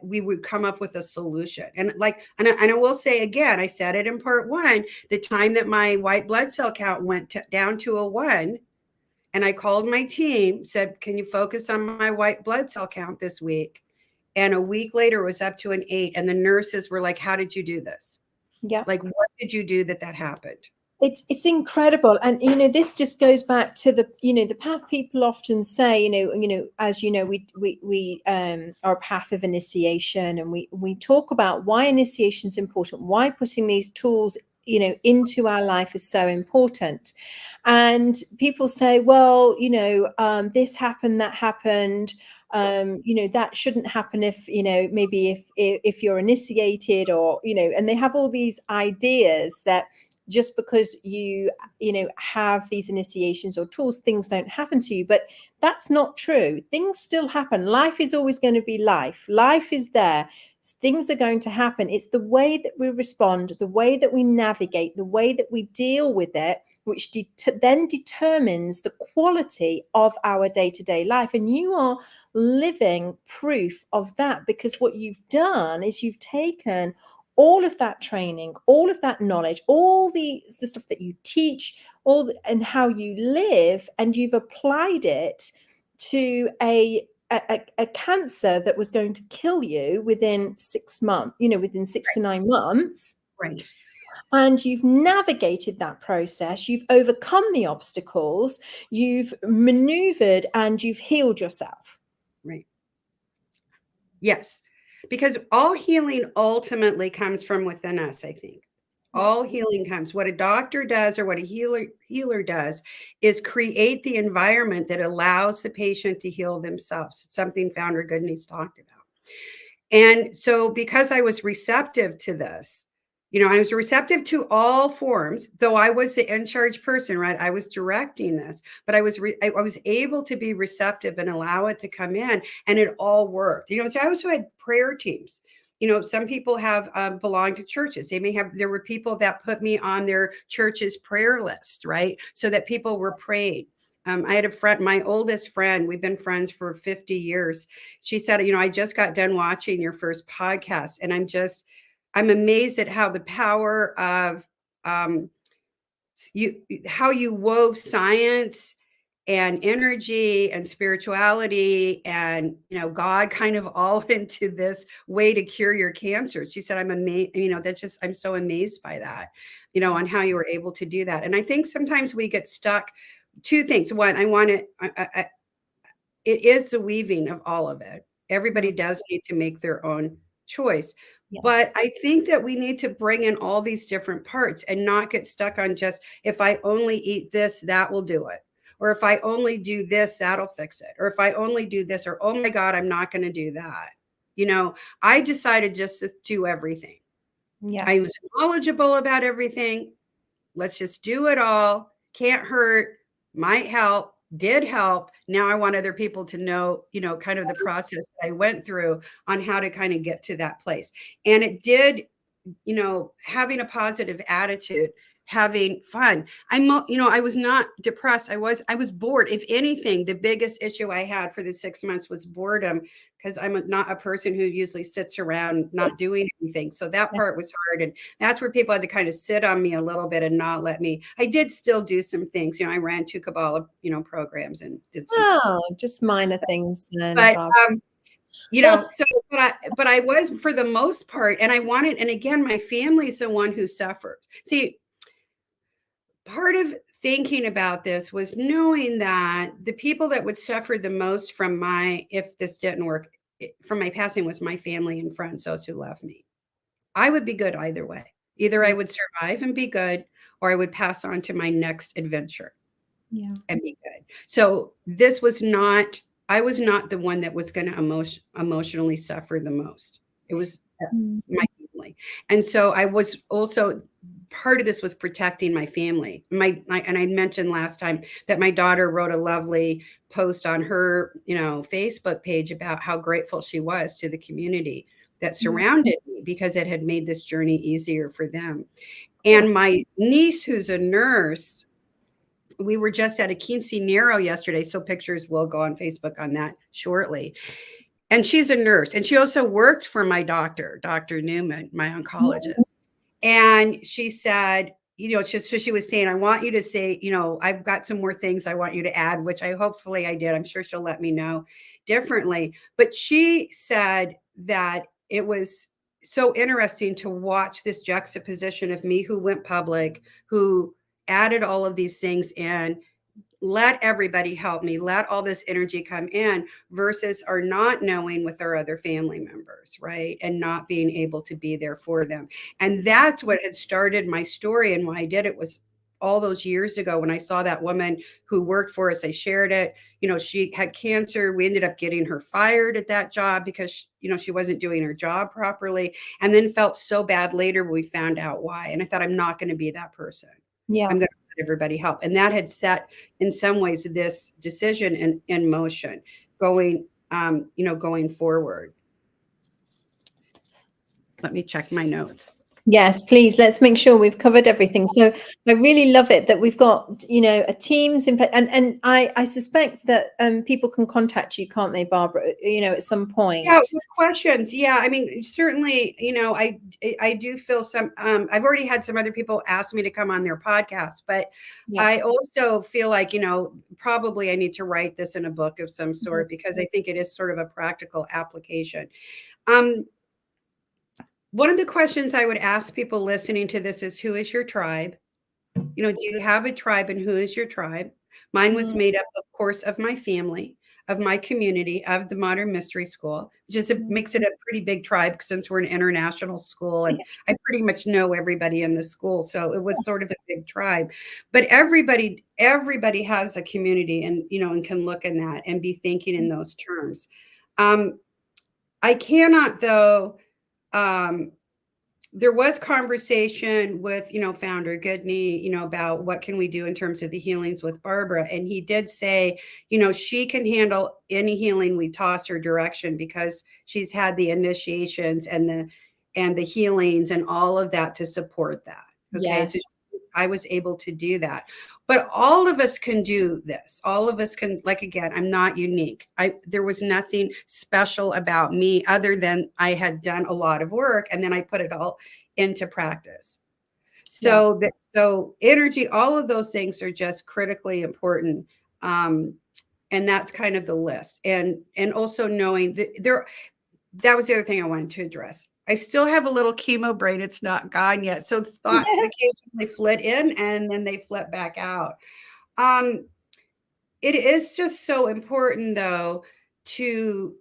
we would come up with a solution. And I will say again, I said it in part 1, the time that my white blood cell count went down to a 1, And I called my team, said, can you focus on my white blood cell count this week? And a week later it was up to an 8. And the nurses were like, how did you do this? Yeah. Like, what did you do that happened? It's incredible. And this just goes back to the the path. People often say, as we are a path of initiation, and we talk about why initiation is important, why putting these tools into our life is so important. And people say, well, this happened, that happened, that shouldn't happen if maybe if you're initiated, or and they have all these ideas that just because you have these initiations or tools, things don't happen to you. But that's not true. Things still happen. Life is always going to be life. Life is there. Things are going to happen. It's the way that we respond, the way that we navigate, the way that we deal with it, which then determines the quality of our day-to-day life. And you are living proof of that, because what you've done is you've taken all of that training, all of that knowledge, all the stuff that you teach, and how you live, and you've applied it to a cancer that was going to kill you within 6 months, within 6 to 9 months. Right. And you've navigated that process, you've overcome the obstacles, you've maneuvered, and you've healed yourself. Right. Yes. Because all healing ultimately comes from within us, I think. All healing comes. What a doctor does, or what a healer does, is create the environment that allows the patient to heal themselves. It's something Founder Goodney's talked about. And so because I was receptive to this, I was receptive to all forms, though I was the in charge person, right? I was directing this, but I was able to be receptive and allow it to come in, and it all worked. So I also had prayer teams. Some people have belonged to churches. There were people that put me on their church's prayer list, right? So that people were prayed. I had a friend, my oldest friend, we've been friends for 50 years. She said, I just got done watching your first podcast, and I'm amazed at how the power of how you wove science and energy and spirituality and, God kind of all into this way to cure your cancer. She said, I'm amazed, I'm so amazed by that, on how you were able to do that. And I think sometimes we get stuck. 2 things. One, it is the weaving of all of it. Everybody does need to make their own choice. Yeah. But I think that we need to bring in all these different parts and not get stuck on just, if I only eat this, that will do it. Or if I only do this, that'll fix it. Or if I only do this, or, oh my God, I'm not going to do that. I decided just to do everything. Yeah. I was knowledgeable about everything. Let's just do it all. Can't hurt, might help, did help. Now I want other people to know, kind of the process that I went through on how to kind of get to that place. And it did, having a positive attitude, having fun. I was not depressed. I was bored. If anything, the biggest issue I had for the 6 months was boredom, because I'm not a person who usually sits around not doing anything. So that part was hard. And that's where people had to kind of sit on me a little bit and not let me. I did still do some things. I ran 2 Kabbalah, programs and did some just minor things then. But but I was, for the most part, and I wanted, and again, my family's the one who suffered. See, part of thinking about this was knowing that the people that would suffer the most from if this didn't work, from my passing, was my family and friends, those who love me. I would be good either way. Either I would survive and be good, or I would pass on to my next adventure and be good. So this was not, I was not the one that was going to emotionally suffer the most. It was my family. And so I was also, part of this was protecting my family. And I mentioned last time that my daughter wrote a lovely post on her, Facebook page about how grateful she was to the community that surrounded me, because it had made this journey easier for them. And my niece, who's a nurse, we were just at a quinceanera yesterday, so pictures will go on Facebook on that shortly. And she's a nurse, and she also worked for my doctor, Dr. Newman, my oncologist. And she said, so she was saying, I want you to say, I've got some more things I want you to add, which hopefully I did. I'm sure she'll let me know differently. But she said that it was so interesting to watch this juxtaposition of me who went public, who added all of these things in, let everybody help me, let all this energy come in, versus our not knowing with our other family members, right? And not being able to be there for them. And that's what had started my story, and why I did it was all those years ago when I saw that woman who worked for us. I shared it. She had cancer. We ended up getting her fired at that job because she wasn't doing her job properly, and then felt so bad later when we found out why. And I thought, I'm not going to be that person. Yeah. I'm going to let everybody help. And that had set, in some ways, this decision in motion, going forward. Let me check my notes. Yes, please. Let's make sure we've covered everything. So I really love it that we've got, a teams in place, and I suspect that people can contact you, can't they, Barbara? At some point. Yeah, with questions. Yeah, I mean, certainly. I do feel some. I've already had some other people ask me to come on their podcast, but I also feel like probably I need to write this in a book of some sort, because I think it is sort of a practical application. One of the questions I would ask people listening to this is, who is your tribe? Do you have a tribe, and who is your tribe? Mine was made up, of course, of my family, of my community, of the Modern Mystery School. Just makes it a pretty big tribe since we're an international school, and I pretty much know everybody in the school. So it was sort of a big tribe. But everybody has a community, and and can look in that and be thinking in those terms. I cannot, though. There was conversation with, founder Goodney, about what can we do in terms of the healings with Barbara. And he did say, she can handle any healing we toss her direction, because she's had the initiations and the healings and all of that to support that. Okay. Yes. So I was able to do that. But all of us can do this. All of us can, again, I'm not unique. There was nothing special about me other than I had done a lot of work, and then I put it all into practice. So so energy, all of those things are just critically important. And that's kind of the list. And also knowing that that was the other thing I wanted to address. I still have a little chemo brain. It's not gone yet. So thoughts occasionally flit in, and then they flip back out. It is just so important, though, to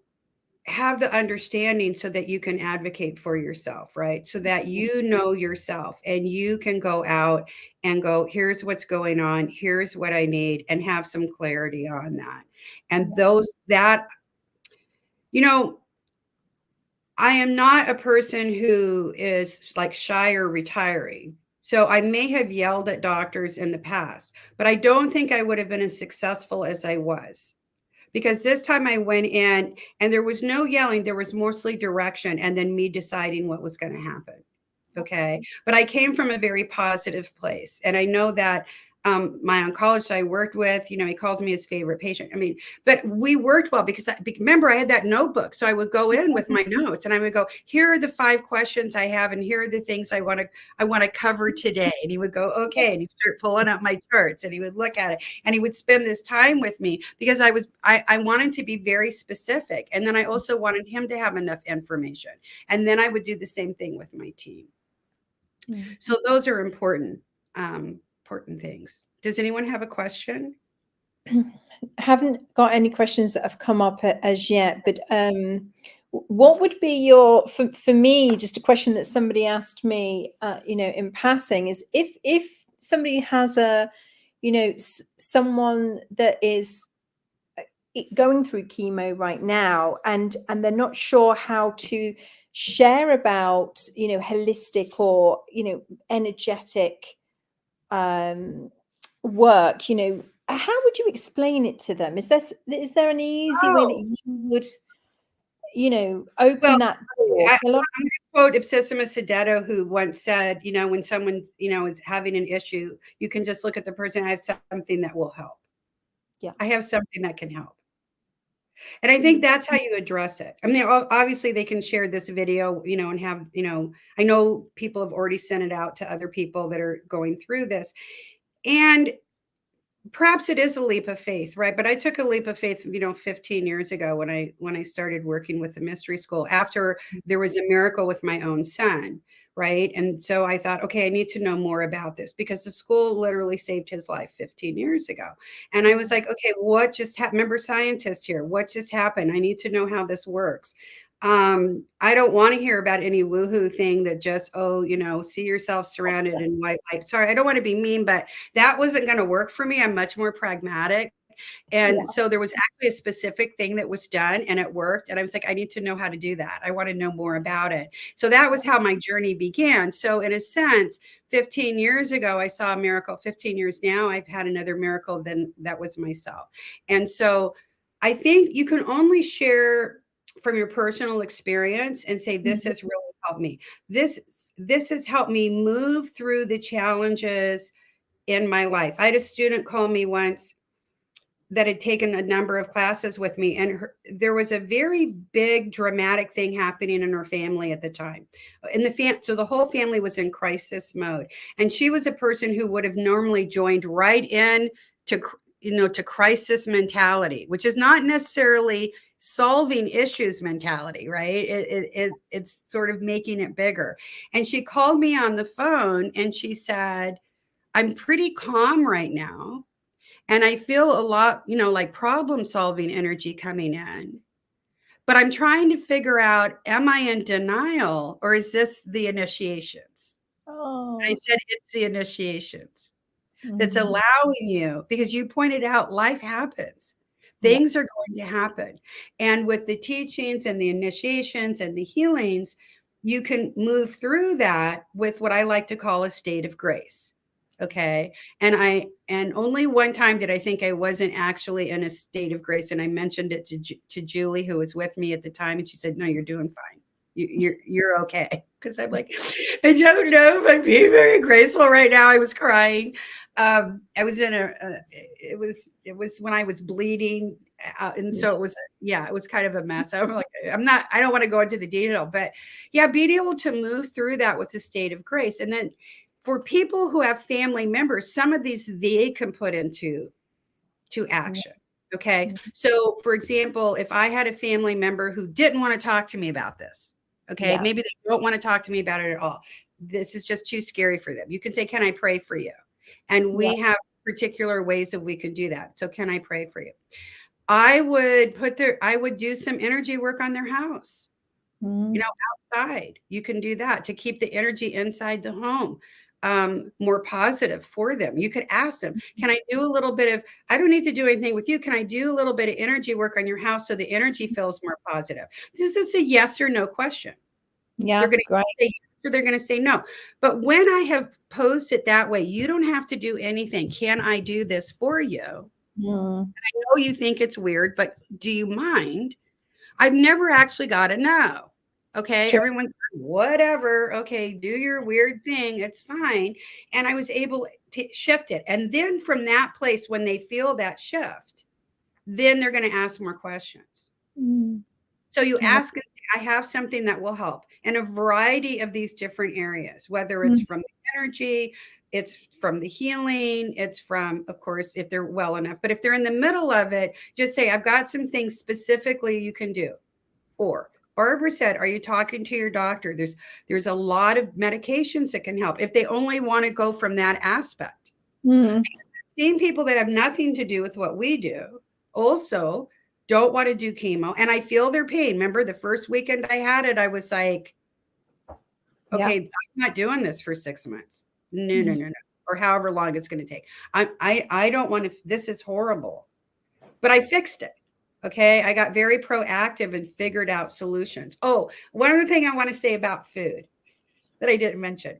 have the understanding so that you can advocate for yourself, right? So that you know yourself, and you can go out and go, here's what's going on, here's what I need, and have some clarity on that. And I am not a person who is shy or retiring. So I may have yelled at doctors in the past, but I don't think I would have been as successful as I was. Because this time I went in and there was no yelling. There was mostly direction, and then me deciding what was going to happen. Okay. But I came from a very positive place. And I know that my oncologist I worked with, he calls me his favorite patient. I mean, but we worked well, because remember, I had that notebook. So I would go in with my notes, and I would go, here are the 5 questions I have, and here are the things I want to cover today. And he would go, okay. And he'd start pulling up my charts, and he would look at it, and he would spend this time with me, because I wanted to be very specific. And then I also wanted him to have enough information. And then I would do the same thing with my team. So those are important things. Does anyone have a question? Haven't got any questions that have come up as yet, but what would be your, for me, just a question that somebody asked me, in passing, is if somebody has someone that is going through chemo right now, and they're not sure how to share about, holistic or, energetic work, how would you explain it to them? Is there an easy way that you would, open that door? I'm going to quote Ipsissima Sedetto, who once said, when someone's, is having an issue, you can just look at the person. I have something that will help. Yeah. I have something that can help. And I think that's how you address it. I mean, obviously they can share this video, and have, I know people have already sent it out to other people that are going through this. And perhaps it is a leap of faith, right? But I took a leap of faith, 15 years ago when I started working with the mystery school, after there was a miracle with my own son, right? And so I thought, okay, I need to know more about this, because the school literally saved his life 15 years ago. And I was like, okay, what just happened? Remember, scientist here, what just happened? I need to know how this works. I don't want to hear about any woohoo thing that just, see yourself surrounded in white light. Sorry, I don't want to be mean, but that wasn't going to work for me. I'm much more pragmatic. And so there was actually a specific thing that was done and it worked. And I was like, I need to know how to do that. I want to know more about it. So that was how my journey began. So in a sense, 15 years ago, I saw a miracle. 15 years now, I've had another miracle. Then that was myself. And so I think you can only share from your personal experience and say, this has really helped me. This has helped me move through the challenges in my life. I had a student call me once that had taken a number of classes with me, and there was a very big dramatic thing happening in her family at the time. So the whole family was in crisis mode, and she was a person who would have normally joined right in to crisis mentality, which is not necessarily solving issues mentality, right? It's sort of making it bigger. And she called me on the phone and she said, I'm pretty calm right now. And I feel a lot, like problem solving energy coming in. But I'm trying to figure out, am I in denial or is this the initiations? Oh. I said, it's the initiations that's allowing you, because you pointed out life happens. Things are going to happen. And with the teachings and the initiations and the healings, you can move through that with what I like to call a state of grace. Okay. And only one time did I think I wasn't actually in a state of grace. And I mentioned it to Julie, who was with me at the time. And she said, no, you're doing fine. You're okay. Because I'm like, I don't know if I'm being very graceful right now. I was crying. I was in it was when I was bleeding. And so it was kind of a mess. I'm like, I don't want to go into the detail, but being able to move through that with a state of grace. And then for people who have family members, some of these they can put into action. Okay. So for example, if I had a family member who didn't want to talk to me about this, okay, maybe they don't want to talk to me about it at all. This is just too scary for them. You can say, can I pray for you? And we have particular ways that we can do that. So can I pray for you? I would do some energy work on their house, outside. You can do that to keep the energy inside the home more positive for them. You could ask them, can I do a little bit of, I don't need to do anything with you. Can I do a little bit of energy work on your house so the energy feels more positive? This is a yes or no question. Yeah, they're going to say yes or they're going to say no. But when I have posed it that way, you don't have to do anything. Can I do this for you? I know you think it's weird, but do you mind? I've never actually got a no. Okay. Everyone's like, whatever. Okay. Do your weird thing. It's fine. And I was able to shift it. And then from that place, when they feel that shift, then they're going to ask more questions. So you ask, I have something that will help in a variety of these different areas, whether it's from the energy, it's from the healing, it's from, of course, if they're well enough, but if they're in the middle of it, just say, I've got some things specifically you can do. Or Barbara said, are you talking to your doctor? There's a lot of medications that can help if they only want to go from that aspect. I've seen people that have nothing to do with what we do also don't want to do chemo, and I feel their pain. Remember the first weekend I had it, I was like, okay, I'm not doing this for 6 months. No. Or however long it's going to take. I don't want to, this is horrible, but I fixed it. Okay. I got very proactive and figured out solutions. Oh, one other thing I want to say about food that I didn't mention.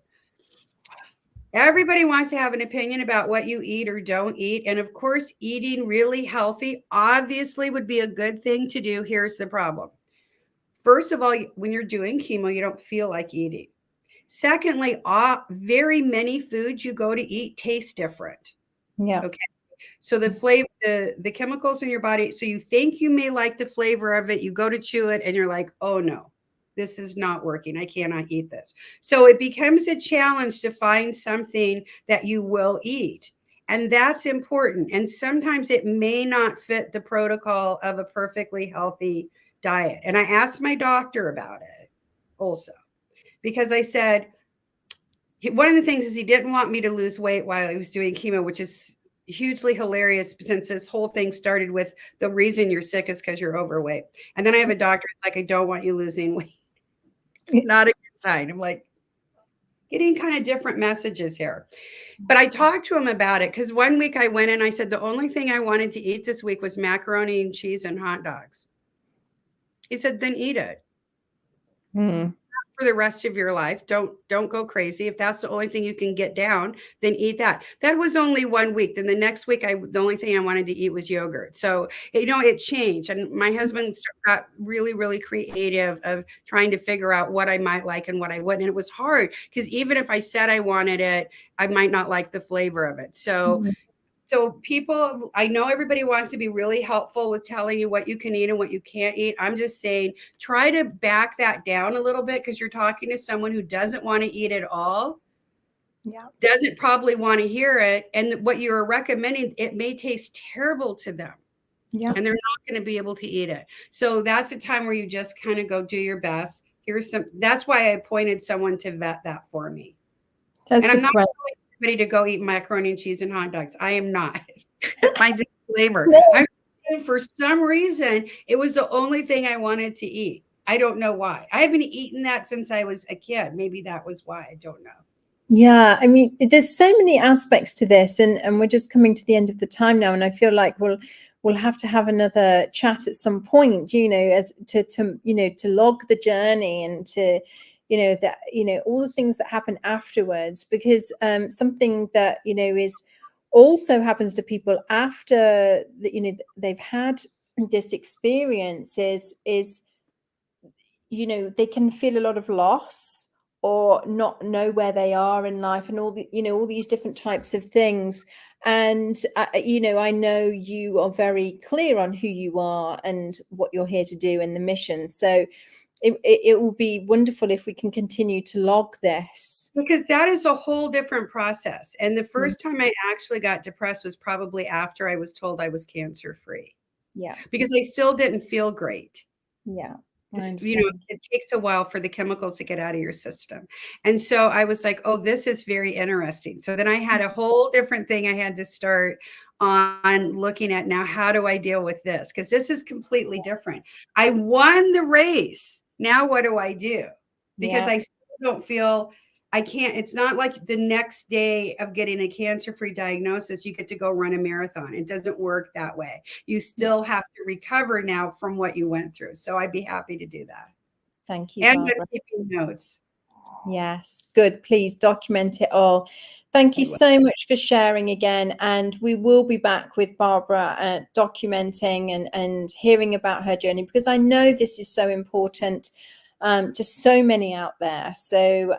Everybody wants to have an opinion about what you eat or don't eat. And of course, eating really healthy obviously would be a good thing to do. Here's the problem. First of all, when you're doing chemo, you don't feel like eating. Secondly, very many foods you go to eat taste different. Okay. So the flavor, the chemicals in your body, so you think you may like the flavor of it, you go to chew it and you're like, oh no, this is not working. I cannot eat this. So it becomes a challenge to find something that you will eat. And that's important. And sometimes it may not fit the protocol of a perfectly healthy diet. And I asked my doctor about it also, because I said, one of the things is he didn't want me to lose weight while he was doing chemo, which is hugely hilarious since this whole thing started with the reason you're sick is because you're overweight. And then I have a doctor, it's like, I don't want you losing weight. It's not a good sign. I'm like, getting kind of different messages here. But I talked to him about it because one week I went and I said, the only thing I wanted to eat this week was macaroni and cheese and hot dogs. He said, then eat it. For the rest of your life. Don't go crazy. If that's the only thing you can get down, then eat that. That was only 1 week. Then the next week, the only thing I wanted to eat was yogurt. So, it changed. And my husband got really, really creative of trying to figure out what I might like and what I wouldn't. And it was hard because even if I said I wanted it, I might not like the flavor of it. So, So people, I know everybody wants to be really helpful with telling you what you can eat and what you can't eat. I'm just saying, try to back that down a little bit because you're talking to someone who doesn't want to eat at all. Yeah. Doesn't probably want to hear it. And what you're recommending, it may taste terrible to them. Yeah. And they're not going to be able to eat it. So that's a time where you just kind of go do your best. That's why I appointed someone to vet that for me. And I'm not ready to go eat macaroni and cheese and hot dogs. I am not. My disclaimer. For some reason, it was the only thing I wanted to eat. I don't know why. I haven't eaten that since I was a kid. Maybe that was why. I don't know. Yeah, I mean, there's so many aspects to this, and we're just coming to the end of the time now, and I feel like we'll have to have another chat at some point, as to log the journey and to all the things that happen afterwards, because something that is also happens to people after they've had this experience is they can feel a lot of loss or not know where they are in life and all these different types of things. And I know you are very clear on who you are and what you're here to do and the mission. So it will be wonderful if we can continue to log this. Because that is a whole different process. And the first time I actually got depressed was probably after I was told I was cancer-free. Yeah. Because I still didn't feel great. Yeah. It takes a while for the chemicals to get out of your system. And so I was like, oh, this is very interesting. So then I had a whole different thing I had to start on looking at now. How do I deal with this? Because this is completely different. I won the race. Now what do I do? Because I still don't feel I can't. It's not like the next day of getting a cancer-free diagnosis, you get to go run a marathon. It doesn't work that way. You still have to recover now from what you went through. So I'd be happy to do that. Thank you. And I'm keeping notes. Yes, good. Please document it all. Thank you so much for sharing again. And we will be back with Barbara documenting and hearing about her journey, because I know this is so important to so many out there. So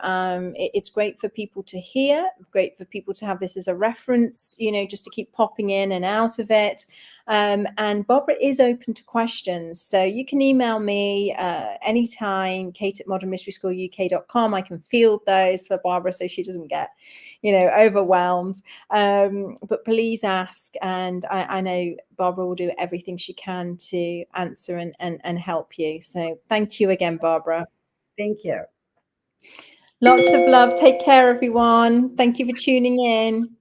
it's great for people to hear, great for people to have this as a reference, just to keep popping in and out of it. And Barbara is open to questions. So you can email me anytime, kate@modernmysteryschooluk.com. I can field those for Barbara so she doesn't get, overwhelmed. But please ask. And I know Barbara will do everything she can to answer and help you. So thank you again, Barbara. Thank you. Lots of love. Take care, everyone. Thank you for tuning in.